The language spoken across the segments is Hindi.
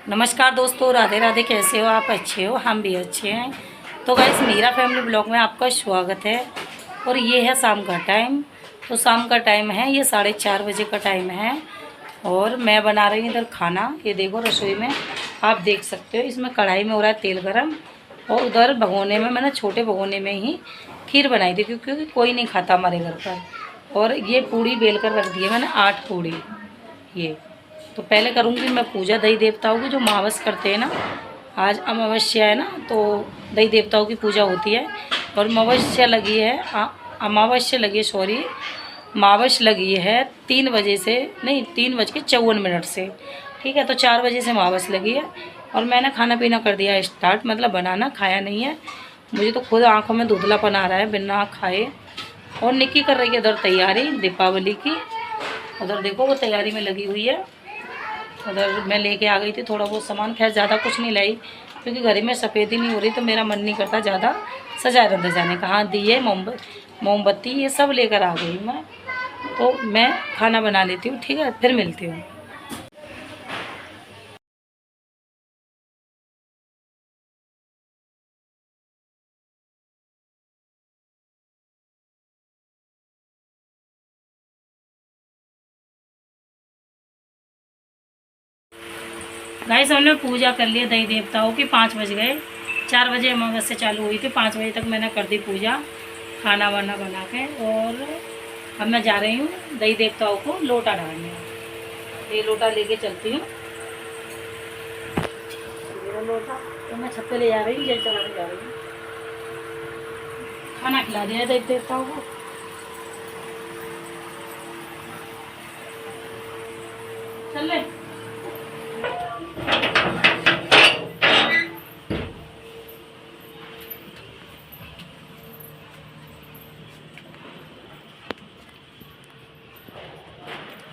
नमस्कार दोस्तों, राधे राधे। कैसे हो आप? अच्छे हो? हम भी अच्छे हैं। तो गाइस, मीरा फैमिली ब्लॉग में आपका स्वागत है। और ये है शाम का टाइम। तो शाम का टाइम है, ये 4:30 बजे का टाइम है। और मैं बना रही हूँ इधर खाना। ये देखो रसोई में आप देख सकते हो, इसमें कढ़ाई में हो रहा है तेल गरम। और उधर भगोने में मैंने छोटे भगोने में ही खीर बनाई थी, क्योंकि कोई नहीं खाता हमारे घर पर। और ये पूड़ी बेल कर रख दी है मैंने, 8 पूड़ी। ये तो पहले करूँगी मैं पूजा दही देवताओं की, जो अमावस करते हैं ना। आज अमावस्या है ना, तो दही देवताओं की पूजा होती है। और अमावस्या लगी है, अमावस्या लगी है, सॉरी, अमावस लगी है 3 बजे से, नहीं 3:54 से। ठीक है, तो 4 बजे से अमावस लगी है। और मैंने खाना पीना कर दिया स्टार्ट, मतलब बनाना, खाया नहीं है। मुझे तो खुद आँखों में धुंधलापन आ रहा है बिना खाए। और निक्की कर रही है उधर तैयारी दीपावली की। उधर देखो वो तैयारी में लगी हुई है। उधर मैं लेके आ गई थी थोड़ा बहुत सामान, खैर ज़्यादा कुछ नहीं लाई, क्योंकि घर में सफ़ेदी नहीं हो रही, तो मेरा मन नहीं करता ज़्यादा सजाए रंधे जाने का। हाँ, दिए मोमबत्ती ये सब लेकर आ गई मैं। तो मैं खाना बना लेती हूँ, ठीक है, फिर मिलती हूँ। गाइस, हमने पूजा कर लिया दही देवताओं की। 5 बज गए। 4 बजे अमावस्या चालू हुई थी, 5 बजे तक मैंने कर दी पूजा, खाना वाना बना के। और अब मैं जा रही हूँ दही देवताओं को लोटा डालने। ये लोटा लेके चलती हूँ, मेरा लोटा तो मैं छत पे ले जा रही हूँ, जल चढ़ाने जा रही हूँ। खाना खिला दिया दही देवताओं को। चल ले।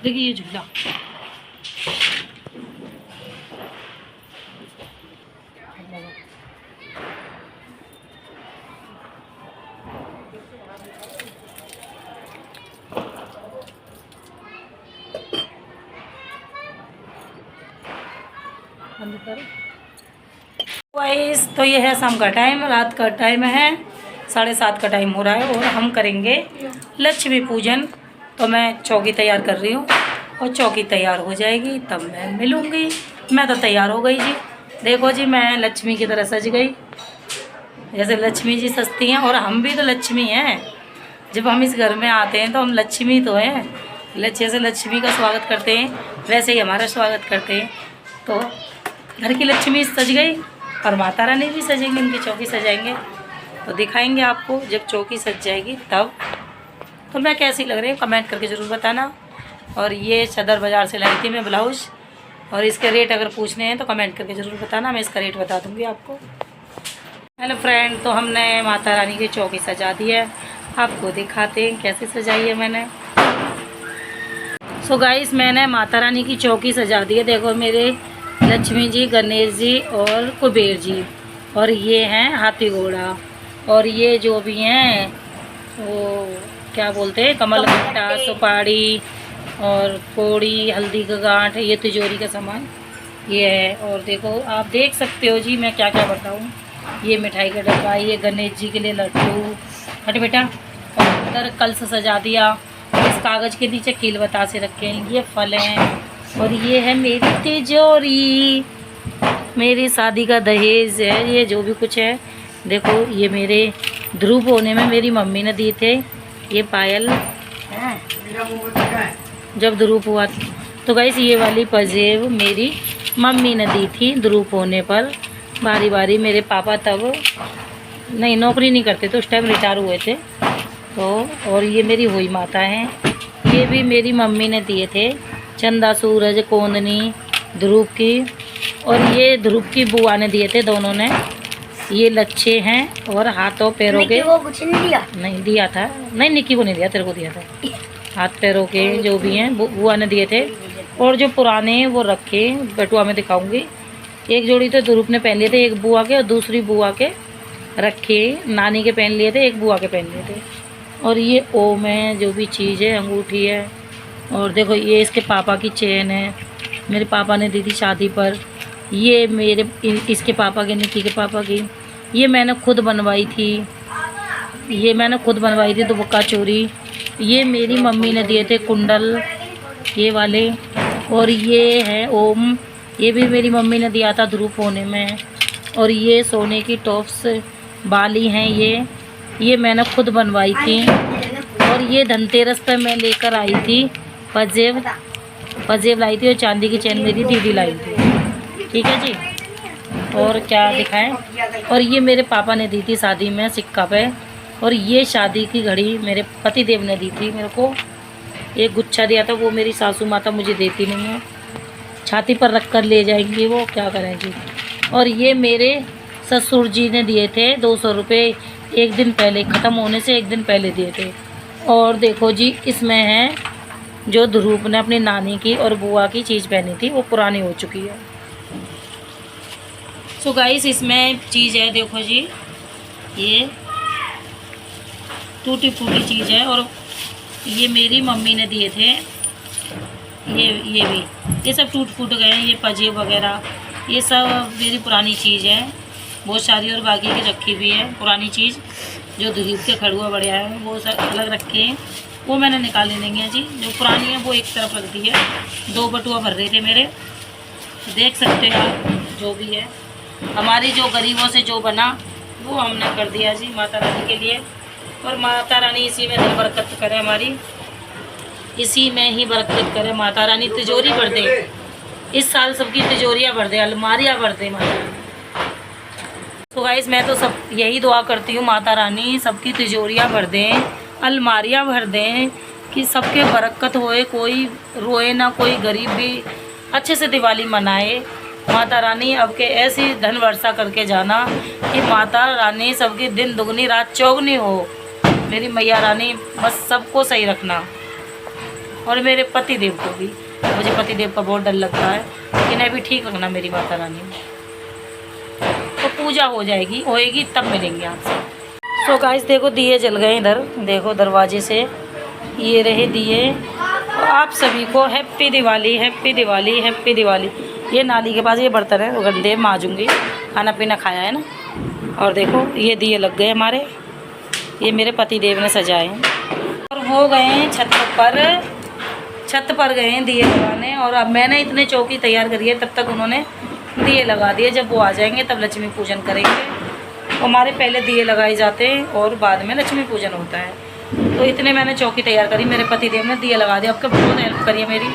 देखिए ये झूला, गाइस, तो ये है शाम का टाइम, रात का टाइम है, 7:30 का टाइम हो रहा है। और हम करेंगे लक्ष्मी पूजन। तो मैं चौकी तैयार कर रही हूँ, और चौकी तैयार हो जाएगी तब मैं मिलूँगी। मैं तो तैयार हो गई जी। देखो जी, मैं लक्ष्मी की तरह सज गई, जैसे लक्ष्मी जी सजती हैं। और हम भी तो लक्ष्मी हैं। जब हम इस घर में आते हैं तो हम लक्ष्मी तो हैं। जैसे लक्ष्मी का स्वागत करते हैं, वैसे ही हमारा स्वागत करते हैं। तो घर की लक्ष्मी सज गई, और माता रानी भी सजेंगे, उनकी चौकी सजाएंगे। तो दिखाएंगे आपको जब चौकी सज जाएगी तब। तो मैं कैसी लग रही हूँ कमेंट करके ज़रूर बताना। और ये सदर बाज़ार से लाई थी मैं ब्लाउज़, और इसके रेट अगर पूछने हैं तो कमेंट करके ज़रूर बताना, मैं इसका रेट बता दूँगी आपको। हेलो फ्रेंड, तो हमने माता रानी की चौकी सजा दी है। आपको दिखाते हैं कैसे सजाई है मैंने। सो गाइस, मैंने माता रानी की चौकी सजा दी है। देखो, मेरे लक्ष्मी जी, गणेश जी और कुबेर जी, और ये हैं हाथी घोड़ा। और ये जो भी हैं वो क्या बोलते हैं, कमल गट्टा, सुपारी और पोड़ी, हल्दी का गांठ, ये तिजोरी का सामान ये है। और देखो, आप देख सकते हो जी, मैं क्या क्या बताऊँ। ये मिठाई का डब्बा, ये गणेश जी के लिए लड्डू, हट बेटा। और अंदर कलश सजा दिया। इस कागज़ के नीचे कील बतासे रखे हैं, ये फल हैं। और ये है मेरी तिजोरी, मेरी शादी का दहेज है ये, जो भी कुछ है। देखो, ये मेरे ध्रुव होने में मेरी मम्मी ने दिए थे ये पायल, जब ध्रुव हुआ। तो गाइस, ये वाली पजेब मेरी मम्मी ने दी थी ध्रुव होने पर। बारी बारी मेरे पापा तब नहीं, नौकरी नहीं करते तो उस टाइम रिटायर हुए थे। तो और ये मेरी हुई माता हैं, ये भी मेरी मम्मी ने दिए थे, चंदा, सूरज, कोंदनी, ध्रुव की। और ये ध्रुव की बुआ ने दिए थे, दोनों ने। ये लच्छे हैं, और हाथों पैरों के वो कुछ नहीं दिया, नहीं दिया था, नहीं निक्की को नहीं दिया, तेरे को दिया था। हाथ पैरों के जो भी हैं बुआ ने दिए थे। और जो पुराने हैं वो रखे, बटुआ में दिखाऊंगी। एक जोड़ी तो ध्रुव ने पहन लिए थे, एक बुआ के, और दूसरी बुआ के रखे, नानी के पहन लिए थे, एक बुआ के पहन लिए थे। और ये ओम है, जो भी चीज़ है, अंगूठी है। और देखो, ये इसके पापा की चेन है, मेरे पापा ने दी थी शादी पर। ये मेरे इसके पापा की, निकी के पापा की, ये मैंने खुद बनवाई थी, दुबक्का चोरी। ये मेरी मम्मी ने दिए थे कुंडल, ये वाले। और ये है ओम, ये भी मेरी मम्मी ने दिया था ध्रुव होने में। और ये सोने की टॉप्स बाली हैं, ये मैंने खुद बनवाई थी। और ये धनतेरस पे मैं लेकर आई थी पजेब लाई थी, और चांदी की चैन मेरी दीदी लाई थी। ठीक है जी। और क्या दिखाएं, और ये मेरे पापा ने दी थी शादी में सिक्का पे। और ये शादी की घड़ी मेरे पति देव ने दी थी मेरे को। एक गुच्छा दिया था, वो मेरी सासू माता मुझे देती नहीं है, छाती पर रख कर ले जाएंगी वो, क्या करें जी। और ये मेरे ससुर जी ने दिए थे 200 रुपये, एक दिन पहले, ख़त्म होने से एक दिन पहले दिए थे। और देखो जी, इसमें है जो ध्रुव ने अपनी नानी की और बुआ की चीज़ पहनी थी, वो पुरानी हो चुकी है। सो गाइस, इसमें चीज़ है, देखो जी, ये टूटी फूटी चीज़ है। और ये मेरी मम्मी ने दिए थे, ये भी, ये सब टूट फूट गए हैं। ये पजेब वगैरह, ये सब मेरी पुरानी चीज़ है, बहुत सारी। और बाकी की रखी भी है पुरानी चीज़, जो ध्रुव के खड़ुआ बढ़िया है वो सब अलग रखे हैं, वो मैंने निकाले नहीं है जी। जो पुरानी है वो एक तरफ रख दी है। 2 बटुआ भर रहे थे मेरे, देख सकते हो आप। जो भी है, हमारी जो गरीबों से जो बना वो हमने कर दिया जी माता रानी के लिए। और माता रानी इसी में दिल बरकत करे, हमारी इसी में ही बरकत करे माता रानी। तिजोरी भर दे इस साल, सबकी तिजोरियाँ भर दे, अलमारियाँ भर दे माता रानी। तो गाइस, मैं तो सब यही दुआ करती हूँ, माता रानी सबकी तिजोरियाँ भर दें, अलमारियाँ भर दें, कि सबके बरकत होए, कोई रोए ना, कोई गरीब भी अच्छे से दिवाली मनाए। माता रानी अब के ऐसी धन वर्षा करके जाना कि माता रानी सबकी दिन दुगनी रात चौगनी हो। मेरी मैया रानी बस सबको सही रखना। और मेरे पति देव को भी, मुझे पति देव का बहुत डर लगता है, इन्हें भी ठीक रखना मेरी माता रानी। तो पूजा हो जाएगी, होएगी तब मिलेंगे आपसे। सो गाइस, देखो दिए जल गए इधर, देखो दरवाजे से, ये रहे दिए। तो आप सभी को happy Diwali, happy Diwali, happy Diwali. ये नाली के पास ये बर्तन है, वो गंदे माजूंगी, खाना पीना खाया है ना। और देखो ये दिए लग गए हमारे, ये मेरे पति देव ने सजाए हैं। और वो गए हैं छत पर गए हैं दिए लगाने। और अब मैंने इतने चौकी तैयार करी है, तब तक उन्होंने दिए लगा दिए। जब वो आ जाएंगे तब लक्ष्मी पूजन करेंगे। हमारे पहले दिए लगाए जाते हैं और बाद में लक्ष्मी पूजन होता है। तो इतने मैंने चौकी तैयार करी, मेरे पति देव ने दिए लगा दिए। आपके बहुत हेल्प करी है मेरी,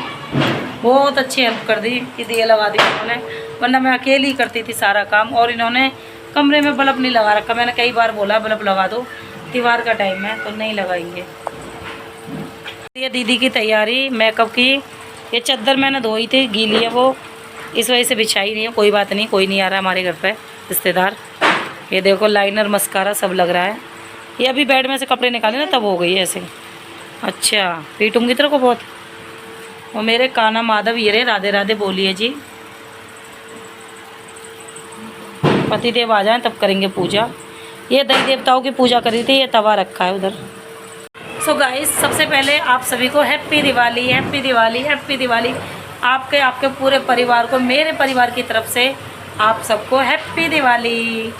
बहुत अच्छी हेल्प कर दी कि दिए लगा दी उन्होंने, वरना मैं अकेली ही करती थी सारा काम। और इन्होंने कमरे में बल्ब नहीं लगा रखा, मैंने कई बार बोला बल्ब लगा दो, त्योहार का टाइम है तो नहीं लगाएंगे। ये दीदी की तैयारी मेकअप की, ये चादर मैंने धोई थी, गीली है वो, इस वजह से बिछाई नहीं है। कोई बात नहीं, कोई नहीं आ रहा हमारे घर पे रिश्तेदार। ये देखो लाइनर मस्कारा सब लग रहा है। ये अभी बेड में से कपड़े निकाले ना तब हो गई है ऐसे। अच्छा, पीटूंगी तेरे को बहुत। और मेरे काना माधव ये रहे, राधे राधे बोलिए जी। पति देव आ जाएं तब करेंगे पूजा। ये देवी देवताओं की पूजा करी थी, ये तवा रखा है उधर। सो गाइस, सबसे पहले आप सभी को happy Diwali, happy Diwali, happy Diwali. आपके पूरे परिवार को, मेरे परिवार की तरफ से आप सबको हैप्पी दिवाली।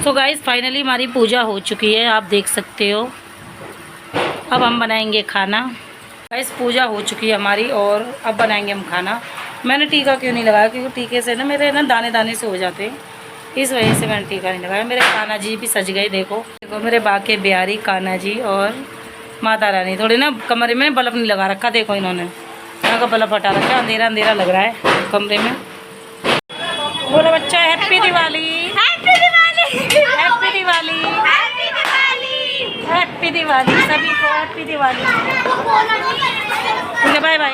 तो गाइस, फाइनली हमारी पूजा हो चुकी है, आप देख सकते हो। अब हम बनाएंगे खाना। गाइस, पूजा हो चुकी है हमारी और अब बनाएंगे हम खाना। मैंने टीका क्यों नहीं लगाया, क्योंकि टीके से ना मेरे ना दाने दाने से हो जाते हैं, इस वजह से मैंने टीका नहीं लगाया। मेरे कान्हा जी भी सज गए, देखो देखो मेरे बाके बिहारी कान्हा जी और माता रानी। थोड़ी ना कमरे में बल्ब नहीं लगा रखा, देखो इन्होंने यहाँ का बल्ब हटा रखा, अंधेरा अंधेरा लग रहा है कमरे में। बोलो बच्चा, happy Diwali, happy Diwali, happy Diwali, happy Diwali, happy Diwali. सभी को हैप्पी दिवाली। ठीक है, बाय बाय।